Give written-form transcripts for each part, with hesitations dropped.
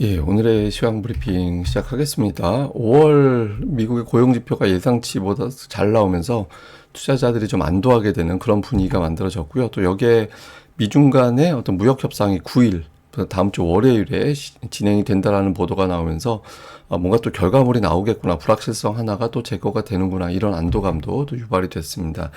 예, 오늘의 시황 브리핑 시작하겠습니다. 5월 미국의 고용지표가 예상치보다 잘 나오면서 투자자들이 좀 안도하게 되는 그런 분위기가 만들어졌고요. 또 여기에 미중 간의 어떤 무역 협상이 9일, 다음 주 월요일에 진행이 된다라는 보도가 나오면서 뭔가 또 결과물이 나오겠구나, 불확실성 하나가 또 제거가 되는구나, 이런 안도감도 또 유발이 됐습니다.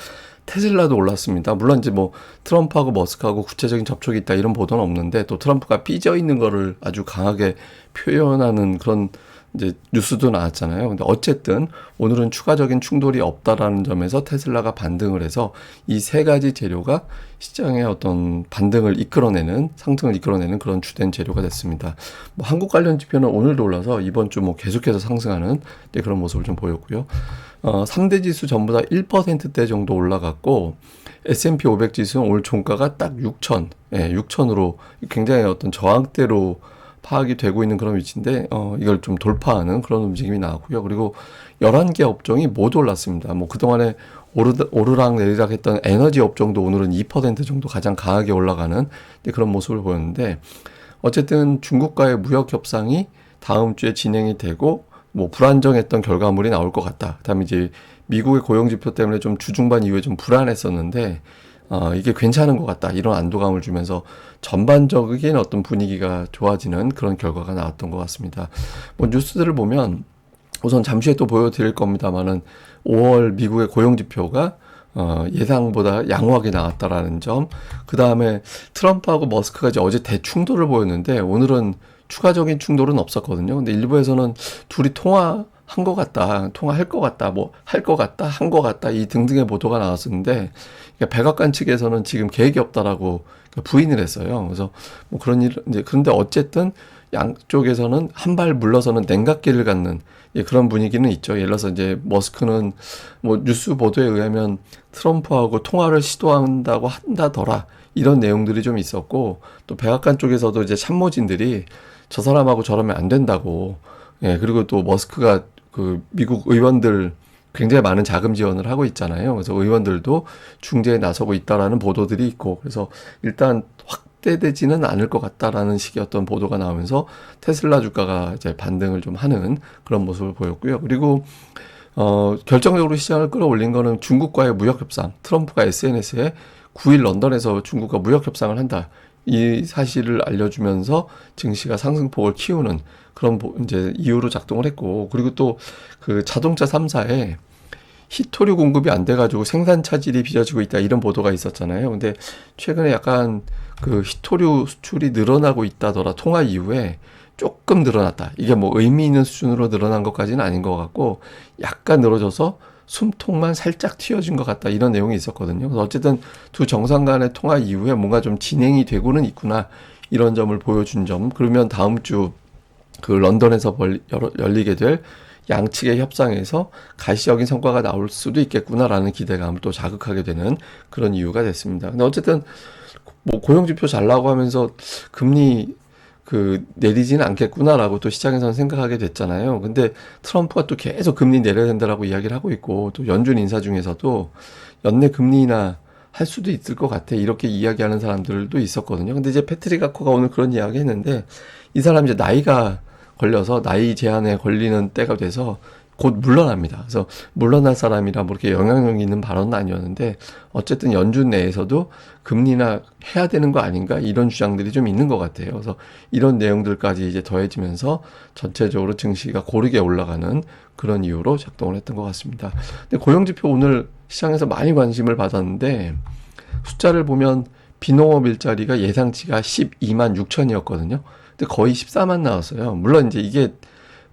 테슬라도 올랐습니다. 물론 이제 뭐 트럼프하고 머스크하고 구체적인 접촉이 있다 이런 보도는 없는데, 또 트럼프가 삐져 있는 거를 아주 강하게 표현하는 그런 이제 뉴스도 나왔잖아요. 근데 어쨌든 오늘은 추가적인 충돌이 없다라는 점에서 테슬라가 반등을 해서 이 세 가지 재료가 시장의 어떤 반등을 이끌어내는, 상승을 이끌어내는 그런 주된 재료가 됐습니다. 뭐 한국 관련 지표는 오늘도 올라서 이번 주 뭐 계속해서 상승하는 그런 모습을 좀 보였고요. 3대 지수 전부 다 1%대 정도 올라갔고, S&P 500 지수는 오늘 종가가 딱 6천, 6천으로 굉장히 어떤 저항대로 파악이 되고 있는 그런 위치인데, 이걸 좀 돌파하는 그런 움직임이 나왔고요. 그리고 11개 업종이 모두 올랐습니다. 뭐 그동안에 오르락 내리락 했던 에너지 업종도 오늘은 2% 정도 가장 강하게 올라가는 그런 모습을 보였는데, 어쨌든 중국과의 무역 협상이 다음 주에 진행이 되고, 뭐 불안정했던 결과물이 나올 것 같다. 그다음에 이제 미국의 고용지표 때문에 좀 주중반 이후에 좀 불안했었는데, 이게 괜찮은 것 같다, 이런 안도감을 주면서 전반적인 어떤 분위기가 좋아지는 그런 결과가 나왔던 것 같습니다. 뭐 뉴스들을 보면 우선 잠시 후에 또 보여드릴 겁니다만은 5월 미국의 고용지표가 예상보다 양호하게 나왔다라는 점, 그 다음에 트럼프하고 머스크가 이제 어제 대충돌을 보였는데 오늘은 추가적인 충돌은 없었거든요. 근데 일부에서는 둘이 통화한 것 같다, 통화할 것 같다, 뭐 할 것 같다, 한 것 같다, 이 등등의 보도가 나왔었는데, 그러니까 백악관 측에서는 지금 계획이 없다라고 부인을 했어요. 그래서 뭐 그런 일, 이제 그런데 어쨌든 양쪽에서는 한 발 물러서는 냉각기를 갖는 그런 분위기는 있죠. 예를 들어서 이제 머스크는 뭐 뉴스 보도에 의하면 트럼프하고 통화를 시도한다고 한다더라, 이런 내용들이 좀 있었고, 또 백악관 쪽에서도 이제 참모진들이 저 사람하고 저러면 안 된다고, 그리고 또 머스크가 그 미국 의원들 굉장히 많은 자금 지원을 하고 있잖아요. 그래서 의원들도 중재에 나서고 있다라는 보도들이 있고, 그래서 일단 확대되지는 않을 것 같다라는 식의 어떤 보도가 나오면서 테슬라 주가가 이제 반등을 좀 하는 그런 모습을 보였고요. 그리고 결정적으로 시장을 끌어올린 거는 중국과의 무역 협상. 트럼프가 SNS에 9일 런던에서 중국과 무역 협상을 한다, 이 사실을 알려주면서 증시가 상승폭을 키우는 그런 이제 이유로 작동을 했고, 그리고 또 그 자동차 3사에 히토류 공급이 안 돼가지고 생산 차질이 빚어지고 있다, 이런 보도가 있었잖아요. 근데 최근에 약간 그 히토류 수출이 늘어나고 있다더라, 통화 이후에 조금 늘어났다. 이게 뭐 의미 있는 수준으로 늘어난 것까지는 아닌 것 같고, 약간 늘어져서 숨통만 살짝 튀어진 것 같다, 이런 내용이 있었거든요. 그래서 어쨌든 두 정상 간의 통화 이후에 뭔가 좀 진행이 되고는 있구나, 이런 점을 보여준 점. 그러면 다음 주 그 런던에서 열리게 될 양측의 협상에서 가시적인 성과가 나올 수도 있겠구나라는 기대감을 또 자극하게 되는 그런 이유가 됐습니다. 근데 어쨌든 뭐 고용지표 잘 나오고 하면서 금리 내리지는 않겠구나라고 또 시장에서는 생각하게 됐잖아요. 근데 트럼프가 또 계속 금리 내려야 된다라고 이야기를 하고 있고, 또 연준 인사 중에서도 연내 금리 인하 할 수도 있을 것 같아, 이렇게 이야기하는 사람들도 있었거든요. 근데 이제 패트릭 아코가 오늘 그런 이야기 했는데, 이 사람이 이제 나이가 걸려서 나이 제한에 걸리는 때가 돼서 곧 물러납니다. 그래서 물러날 사람이라 뭐 이렇게 영향력 있는 발언은 아니었는데, 어쨌든 연준 내에서도 금리나 해야 되는 거 아닌가, 이런 주장들이 좀 있는 것 같아요. 그래서 이런 내용들까지 이제 더해지면서 전체적으로 증시가 고르게 올라가는 그런 이유로 작동을 했던 것 같습니다. 근데 고용지표 오늘 시장에서 많이 관심을 받았는데, 숫자를 보면 비농업 일자리가 예상치가 12만 6천이었거든요. 근데 거의 14만 나왔어요. 물론 이제 이게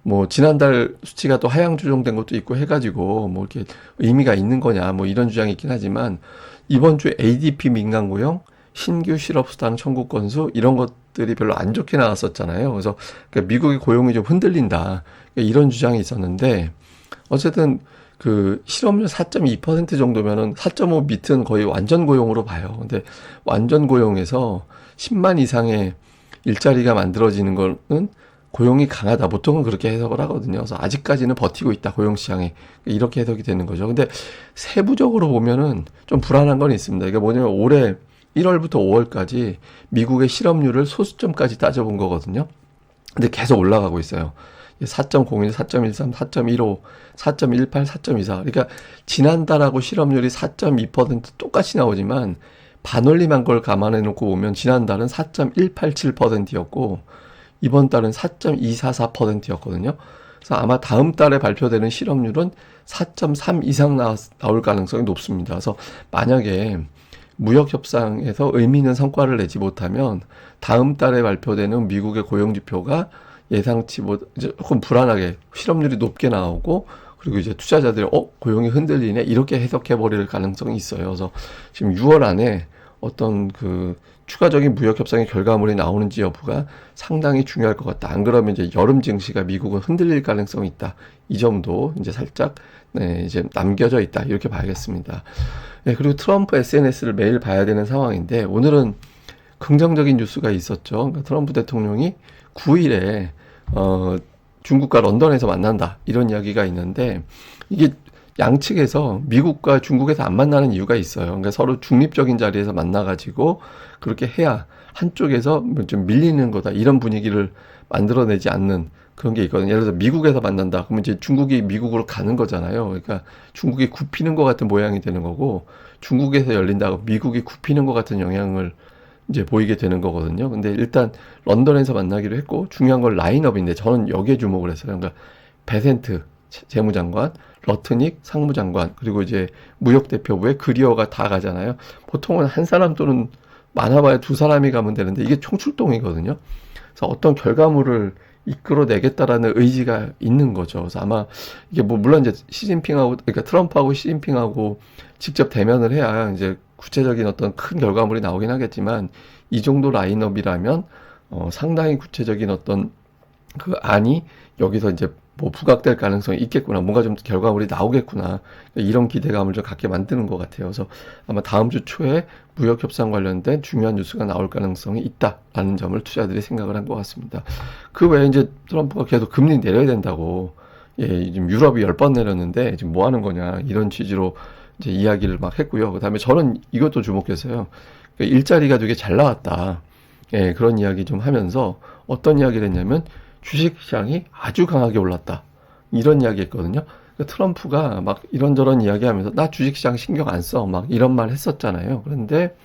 뭐 지난달 수치가 또 하향 조정된 것도 있고 해가지고 뭐 이렇게 의미가 있는 거냐, 뭐 이런 주장이 있긴 하지만, 이번 주에 ADP 민간 고용, 신규 실업수당 청구 건수, 이런 것들이 별로 안 좋게 나왔었잖아요. 그래서 미국의 고용이 좀 흔들린다, 이런 주장이 있었는데, 어쨌든 그 실업률 4.2% 정도면은 4.5 밑은 거의 완전 고용으로 봐요. 근데 완전 고용에서 10만 이상의 일자리가 만들어지는 거는 고용이 강하다, 보통은 그렇게 해석을 하거든요. 그래서 아직까지는 버티고 있다, 고용시장에, 이렇게 해석이 되는 거죠. 근데 세부적으로 보면은 좀 불안한 건 있습니다. 이게 뭐냐면 올해 1월부터 5월까지 미국의 실업률을 소수점까지 따져본 거거든요. 근데 계속 올라가고 있어요. 4.01, 4.13, 4.15, 4.18, 4.24. 그러니까 지난달하고 실업률이 4.2% 똑같이 나오지만 반올림한 걸 감안해 놓고 보면 지난달은 4.187%였고 이번 달은 4.244%였거든요. 그래서 아마 다음 달에 발표되는 실업률은 4.3 이상 나올 가능성이 높습니다. 그래서 만약에 무역 협상에서 의미 있는 성과를 내지 못하면 다음 달에 발표되는 미국의 고용 지표가 예상치보다 조금 불안하게 실업률이 높게 나오고 그리고 이제 투자자들이 고용이 흔들리네 이렇게 해석해 버릴 가능성이 있어요. 그래서 지금 6월 안에 어떤 그 추가적인 무역 협상의 결과물이 나오는지 여부가 상당히 중요할 것 같다. 안 그러면 이제 여름 증시가 미국은 흔들릴 가능성이 있다. 이 점도 이제 살짝 이제 남겨져 있다. 이렇게 봐야겠습니다. 네, 그리고 트럼프 SNS를 매일 봐야 되는 상황인데 오늘은 긍정적인 뉴스가 있었죠. 그러니까 트럼프 대통령이 9일에 중국과 런던에서 만난다 이런 이야기가 있는데 이게 양측에서 미국과 중국에서 안 만나는 이유가 있어요. 그러니까 서로 중립적인 자리에서 만나가지고 그렇게 해야 한쪽에서 좀 밀리는 거다 이런 분위기를 만들어내지 않는 그런 게 있거든요. 예를 들어서 미국에서 만난다. 그러면 이제 중국이 미국으로 가는 거잖아요. 그러니까 중국이 굽히는 것 같은 모양이 되는 거고 중국에서 열린다고 미국이 굽히는 것 같은 영향을 이제 보이게 되는 거거든요. 근데 일단 런던에서 만나기로 했고 중요한 건 라인업인데 저는 여기에 주목을 했어요. 그러니까 베센트 재무장관, 러트닉 상무장관 그리고 이제 무역대표부에 그리어가 다 가잖아요. 보통은 한 사람 또는 많아봐야 두 사람이 가면 되는데 이게 총출동이거든요. 그래서 어떤 결과물을 이끌어내겠다라는 의지가 있는 거죠. 그래서 아마 이게 뭐 물론 이제 시진핑하고 그러니까 트럼프하고 시진핑하고 직접 대면을 해야 이제 구체적인 어떤 큰 결과물이 나오긴 하겠지만 이 정도 라인업이라면 상당히 구체적인 어떤 그 안이 여기서 이제 뭐 부각될 가능성이 있겠구나. 뭔가 좀 결과물이 나오겠구나. 이런 기대감을 좀 갖게 만드는 것 같아요. 그래서 아마 다음 주 초에 무역 협상 관련된 중요한 뉴스가 나올 가능성이 있다라는 점을 투자들이 생각을 한 것 같습니다. 그 외에 이제 트럼프가 계속 금리 내려야 된다고 지금 유럽이 10번 내렸는데 지금 뭐 하는 거냐 이런 취지로 이제 이야기를 막 했고요. 그다음에 저는 이것도 주목했어요. 그러니까 일자리가 되게 잘 나왔다. 그런 이야기 좀 하면서 어떤 이야기를 했냐면 주식시장이 아주 강하게 올랐다. 이런 이야기 했거든요. 그러니까 트럼프가 막 이런저런 이야기 하면서 나 주식시장 신경 안 써. 막 이런 말 했었잖아요. 그런데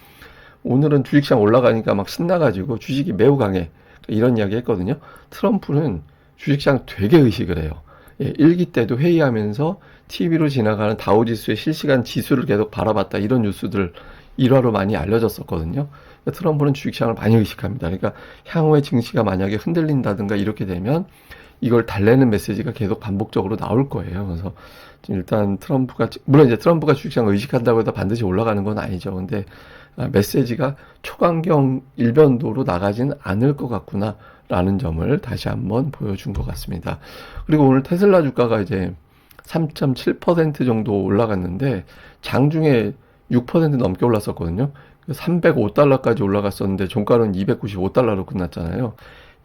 오늘은 주식시장 올라가니까 막 신나가지고 주식이 매우 강해. 이런 이야기 했거든요. 트럼프는 주식시장 되게 의식을 해요. 일기 때도 회의하면서 TV로 지나가는 다우지수의 실시간 지수를 계속 바라봤다. 이런 뉴스들 일화로 많이 알려졌었거든요. 트럼프는 주식시장을 많이 의식합니다. 그러니까 향후에 증시가 만약에 흔들린다든가 이렇게 되면 이걸 달래는 메시지가 계속 반복적으로 나올 거예요. 그래서 일단 트럼프가 물론 이제 트럼프가 주식시장을 의식한다고 해서 반드시 올라가는 건 아니죠. 근데 메시지가 초강경 일변도로 나가진 않을 것 같구나라는 점을 다시 한번 보여준 것 같습니다. 그리고 오늘 테슬라 주가가 이제 3.7% 정도 올라갔는데 장중에 6% 넘게 올랐었거든요. 305달러까지 올라갔었는데 종가는 295달러로 끝났잖아요.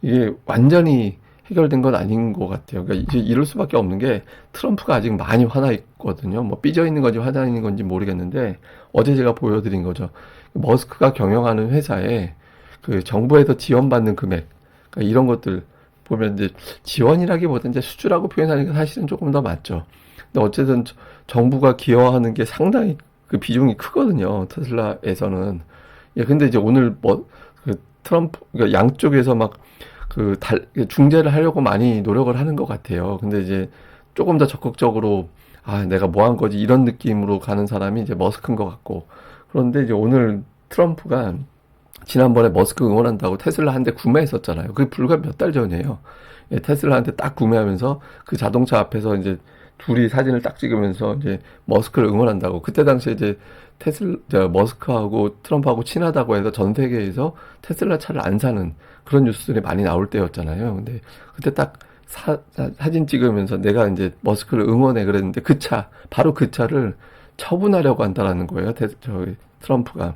이게 완전히 해결된 건 아닌 것 같아요. 그러니까 이제 이럴 수밖에 없는 게 트럼프가 아직 많이 화나 있거든요. 뭐 삐져 있는 건지 화나 있는 건지 모르겠는데 어제 제가 보여드린 거죠. 머스크가 경영하는 회사에 그 정부에서 지원받는 금액, 그러니까 이런 것들 보면 이제 지원이라기보다 이제 수주라고 표현하니까 사실은 조금 더 맞죠. 근데 어쨌든 정부가 기여하는 게 상당히 그 비중이 크거든요. 테슬라에서는. 근데 이제 오늘 그 트럼프, 그러니까 양쪽에서 막 중재를 하려고 많이 노력을 하는 것 같아요. 근데 이제 조금 더 적극적으로, 내가 뭐 한 거지, 이런 느낌으로 가는 사람이 이제 머스크인 것 같고. 그런데 이제 오늘 트럼프가 지난번에 머스크 응원한다고 테슬라 한 대 구매했었잖아요. 그게 불과 몇 달 전이에요. 테슬라 한 대 딱 구매하면서 그 자동차 앞에서 이제 둘이 사진을 딱 찍으면서 이제 머스크를 응원한다고. 그때 당시에 이제 머스크하고 트럼프하고 친하다고 해서 전 세계에서 테슬라 차를 안 사는 그런 뉴스들이 많이 나올 때였잖아요. 근데 그때 딱 사진 찍으면서 내가 이제 머스크를 응원해 그랬는데 바로 그 차를 처분하려고 한다라는 거예요. 트럼프가.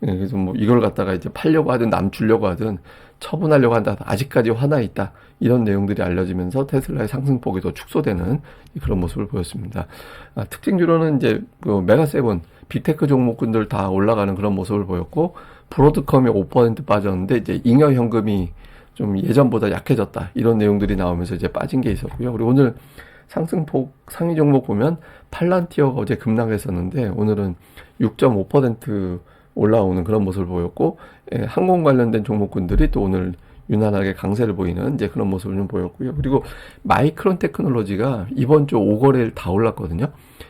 그래서 뭐 이걸 갖다가 이제 팔려고 하든 남주려고 하든 처분하려고 한다. 아직까지 화나 있다. 이런 내용들이 알려지면서 테슬라의 상승폭이 더 축소되는 그런 모습을 보였습니다. 특징주로는 이제 그 메가세븐, 빅테크 종목군들 다 올라가는 그런 모습을 보였고 브로드컴이 5% 빠졌는데 이제 잉여 현금이 좀 예전보다 약해졌다. 이런 내용들이 나오면서 이제 빠진 게 있었고요. 그리고 오늘 상승폭 상위 종목 보면 팔란티어가 어제 급락했었는데 오늘은 6.5% 올라오는 그런 모습을 보였고, 항공 관련된 종목군들이 또 오늘 유난하게 강세를 보이는 이제 그런 모습을 좀 보였고요. 그리고 마이크론 테크놀로지가 이번 주 5거래일 다 올랐거든요.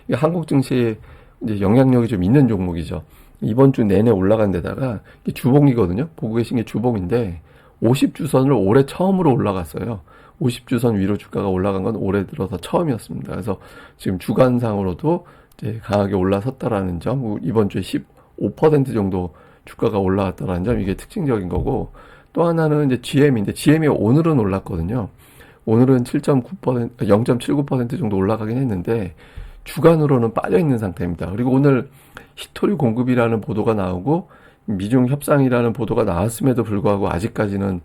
이게 한국 증시에 이제 영향력이 좀 있는 종목이죠. 이번 주 내내 올라간 데다가 이게 주봉이거든요. 보고 계신 게 주봉인데 50주선을 올해 처음으로 올라갔어요. 50주선 위로 주가가 올라간 건 올해 들어서 처음이었습니다. 그래서 지금 주간상으로도 이제 강하게 올라섰다라는 점, 이번 주에 15% 정도 주가가 올라왔다라는 점, 이게 특징적인 거고, 또 하나는 이제 GM인데, GM이 오늘은 올랐거든요. 오늘은 7.9%, 0.79% 정도 올라가긴 했는데, 주간으로는 빠져 있는 상태입니다. 그리고 오늘 히토류 공급이라는 보도가 나오고, 미중 협상이라는 보도가 나왔음에도 불구하고 아직까지는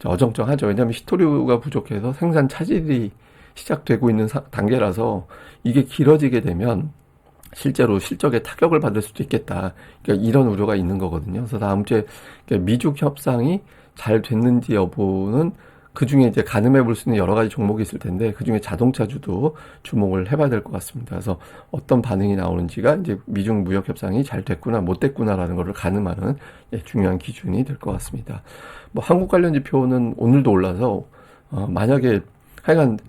어정쩡하죠. 왜냐하면 히토류가 부족해서 생산 차질이 시작되고 있는 단계라서 이게 길어지게 되면 실제로 실적에 타격을 받을 수도 있겠다. 그러니까 이런 우려가 있는 거거든요. 그래서 다음 주에 미중 협상이 잘 됐는지 여부는 그 중에 이제 가늠해 볼 수 있는 여러 가지 종목이 있을 텐데 그 중에 자동차주도 주목을 해봐야 될 것 같습니다. 그래서 어떤 반응이 나오는지가 이제 미중 무역 협상이 잘 됐구나 못 됐구나라는 것을 가늠하는 중요한 기준이 될 것 같습니다. 뭐 한국 관련 지표는 오늘도 올라서 만약에 하여간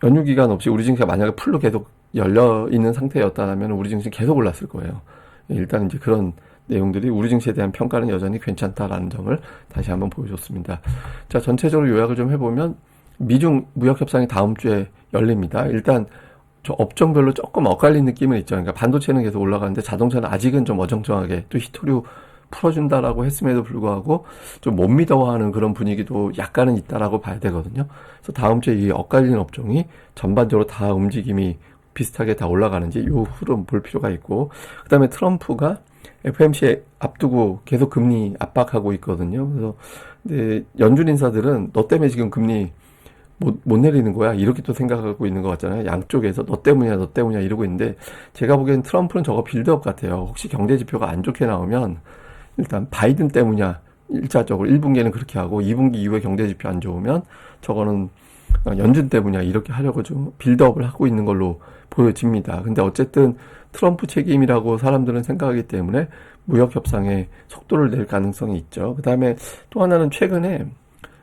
연휴 기간 없이 우리 증시가 만약에 풀로 계속 열려 있는 상태였다면 우리 증시 계속 올랐을 거예요. 일단 이제 그런 내용들이 우리 증시에 대한 평가는 여전히 괜찮다라는 점을 다시 한번 보여줬습니다. 자, 전체적으로 요약을 좀 해보면 미중 무역 협상이 다음 주에 열립니다. 일단 저 업종별로 조금 엇갈린 느낌은 있죠. 그러니까 반도체는 계속 올라가는데 자동차는 아직은 좀 어정쩡하게 또 히토류 풀어준다라고 했음에도 불구하고 좀 못 믿어하는 그런 분위기도 약간은 있다라고 봐야 되거든요. 그래서 다음 주에 이 엇갈린 업종이 전반적으로 다 움직임이 비슷하게 다 올라가는지 요 흐름 볼 필요가 있고, 그 다음에 트럼프가 FOMC 앞두고 계속 금리 압박하고 있거든요. 그래서 근데 연준 인사들은 너 때문에 지금 금리 못 내리는 거야 이렇게 또 생각하고 있는 것 같잖아요. 양쪽에서 너 때문이야 너 때문이야 이러고 있는데 제가 보기엔 트럼프는 저거 빌드업 같아요. 혹시 경제 지표가 안 좋게 나오면 일단 바이든 때문이야 1차적으로 1분기에는 그렇게 하고 2분기 이후에 경제 지표 안 좋으면 저거는 연준 때문이야 이렇게 하려고 좀 빌드업을 하고 있는 걸로 보여집니다. 근데 어쨌든 트럼프 책임이라고 사람들은 생각하기 때문에 무역 협상에 속도를 낼 가능성이 있죠. 그 다음에 또 하나는 최근에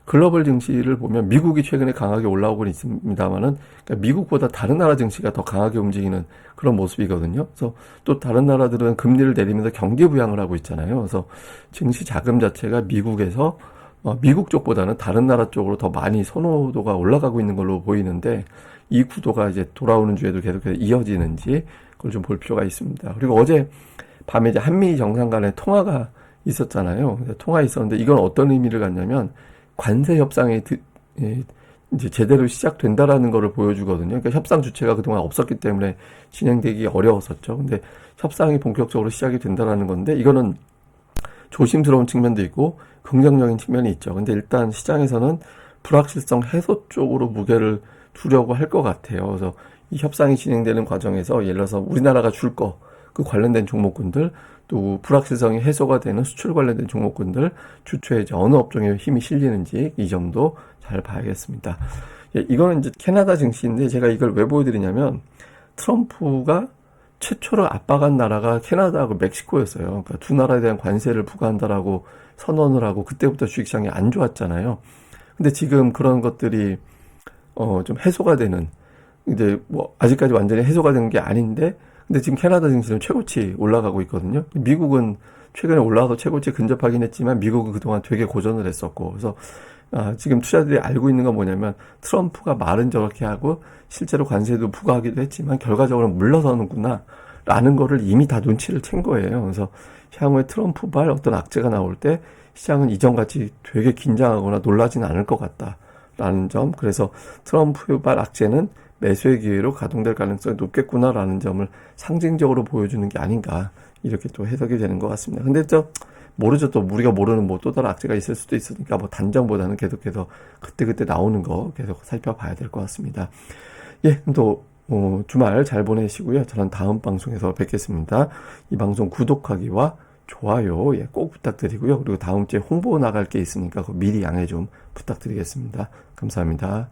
글로벌 증시를 보면 미국이 최근에 강하게 올라오고 있습니다만은 그러니까 미국보다 다른 나라 증시가 더 강하게 움직이는 그런 모습이거든요. 그래서 또 다른 나라들은 금리를 내리면서 경기 부양을 하고 있잖아요. 그래서 증시 자금 자체가 미국에서 미국 쪽보다는 다른 나라 쪽으로 더 많이 선호도가 올라가고 있는 걸로 보이는데 이 구도가 이제 돌아오는 주에도 계속해서 이어지는지 그걸 좀 볼 필요가 있습니다. 그리고 어제 밤에 이제 한미 정상 간의 통화가 있었잖아요. 통화 있었는데 이건 어떤 의미를 갖냐면 관세 협상이 이제 제대로 시작된다라는 것을 보여주거든요. 그러니까 협상 주체가 그동안 없었기 때문에 진행되기 어려웠었죠. 근데 협상이 본격적으로 시작이 된다라는 건데 이거는 조심스러운 측면도 있고 긍정적인 측면이 있죠. 근데 일단 시장에서는 불확실성 해소 쪽으로 무게를 두려고 할 것 같아요. 그래서 이 협상이 진행되는 과정에서 예를 들어서 우리나라가 줄 거, 그 관련된 종목군들, 또 불확실성이 해소가 되는 수출 관련된 종목군들, 주초에 이제 어느 업종에 힘이 실리는지 이 점도 잘 봐야겠습니다. 이거는 이제 캐나다 증시인데 제가 이걸 왜 보여드리냐면 트럼프가 최초로 압박한 나라가 캐나다하고 멕시코였어요. 그러니까 두 나라에 대한 관세를 부과한다라고 선언을 하고 그때부터 주식시장이 안 좋았잖아요. 근데 지금 그런 것들이 좀 해소가 되는, 이제 뭐 아직까지 완전히 해소가 된 게 아닌데 근데 지금 캐나다 증시는 최고치 올라가고 있거든요. 미국은 최근에 올라가서 최고치 근접하긴 했지만 미국은 그동안 되게 고전을 했었고 그래서 지금 투자들이 알고 있는 건 뭐냐면 트럼프가 말은 저렇게 하고 실제로 관세도 부과하기도 했지만 결과적으로 물러서는구나 라는 거를 이미 다 눈치를 챈 거예요. 그래서 향후에 트럼프발 어떤 악재가 나올 때 시장은 이전같이 되게 긴장하거나 놀라지는 않을 것 같다라는 점, 그래서 트럼프발 악재는 매수의 기회로 가동될 가능성이 높겠구나라는 점을 상징적으로 보여주는 게 아닌가 이렇게 또 해석이 되는 것 같습니다. 근데 모르죠. 또 우리가 모르는 뭐 또 다른 악재가 있을 수도 있으니까 뭐 단정보다는 계속해서 그때그때 나오는 거 계속 살펴봐야 될 것 같습니다. 예, 또 주말 잘 보내시고요. 저는 다음 방송에서 뵙겠습니다. 이 방송 구독하기와 좋아요, 예, 꼭 부탁드리고요. 그리고 다음 주에 홍보 나갈 게 있으니까 그거 미리 양해 좀 부탁드리겠습니다. 감사합니다.